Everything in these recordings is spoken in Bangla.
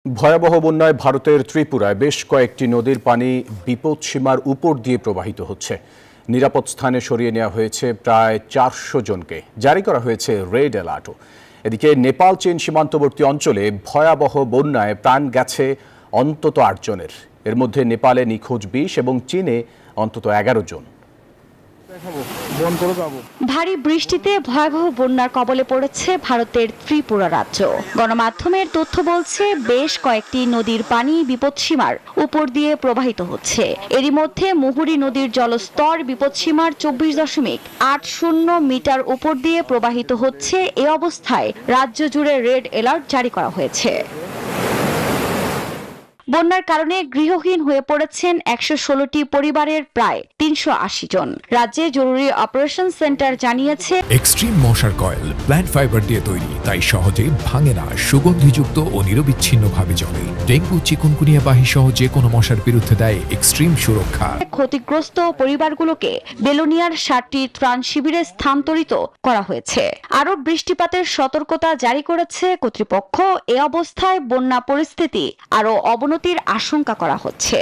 ভয়াবহ বন্যায় ভারতের ত্রিপুরায় বেশ কয়েকটি নদীর পানি বিপদসীমার উপর দিয়ে প্রবাহিত হচ্ছে। নিরাপদ স্থানে সরিয়ে নেওয়া হয়েছে প্রায় 400 জনকে। জারি করা হয়েছে রেড অ্যালার্টও। এদিকে নেপাল চীন সীমান্তবর্তী অঞ্চলে ভয়াবহ বন্যায় প্রাণ গেছে অন্তত 8 জনের। এর মধ্যে নেপালে নিখোঁজ 20 এবং চীনে অন্তত 11 জন। ভারী বৃষ্টিতে ভয়াবহ বন্যার কবলে পড়েছে ভারতের ত্রিপুরা রাজ্য। গণমাধ্যমের তথ্য বলছে বেশ কয়েকটি নদীর পানি বিপদসীমার উপর দিয়ে প্রবাহিত হচ্ছে। এরই মধ্যে মুহুরী নদীর জলস্তর বিপদসীমার 24.80 মিটার উপর দিয়ে প্রবাহিত হচ্ছে। এ অবস্থায় রাজ্য জুড়ে রেড অ্যালার্ট জারি করা হয়েছে। বন্যার কারণে গৃহহীন হয়ে পড়েছেন 116টি পরিবারের প্রায় 380 জন। রাজ্যে জরুরি অপারেশন সেন্টার জানিয়েছে, এক্সট্রিম মশার কয়েল প্ল্যান্ট ফাইবার দিয়ে তৈরি, তাই সহজে ভাঙে না, সুগন্ধিযুক্ত ও নিরবিচ্ছিন্নভাবে জ্বলে। ডেঙ্গু, চিকুনগুনিয়া বাহি সহ যে কোনো মশার বিরুদ্ধে দেয় এক্সট্রিম সুরক্ষা। ক্ষতিগ্রস্ত পরিবারগুলোকে বেলোনিয়ার 7টি ত্রাণ শিবিরে স্থানান্তরিত করা হয়েছে। আরও বৃষ্টিপাতের সতর্কতা জারি করেছে কর্তৃপক্ষ। এ অবস্থায় বন্যা পরিস্থিতি আরও অবনতির আশঙ্কা করা হচ্ছে।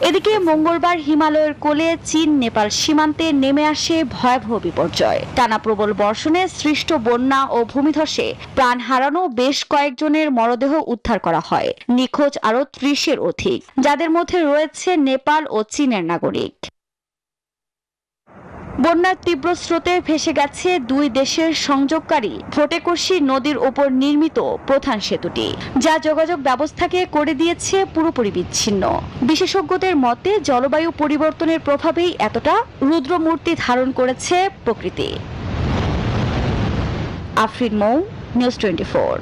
এদিকে মঙ্গলবার হিমালয়ের কোলে চীন নেপাল সীমান্তে নেমে আসে ভয়াবহ বিপর্যয়। টানা প্রবল বর্ষণে সৃষ্ট বন্যা ও ভূমিধসে প্রাণ হারানো বেশ কয়েকজনের মরদেহ উদ্ধার করা হয়। নিখোঁজ আরও 30-এর অধিক, যাদের মধ্যে রয়েছে নেপাল ও চীনের নাগরিক। বন্যার তীব্র স্রোতে ভেসে গেছে দুই দেশের সংযোগকারী ভোটেকশি নদীর উপর নির্মিত প্রধান সেতুটি, যা যোগাযোগ ব্যবস্থাকে করে দিয়েছে পুরোপুরি বিচ্ছিন্ন। বিশেষজ্ঞদের মতে জলবায়ু পরিবর্তনের প্রভাবেই এতটা রুদ্রমূর্তি ধারণ করেছে প্রকৃতি। আফরিন মৌ, নিউজ 24।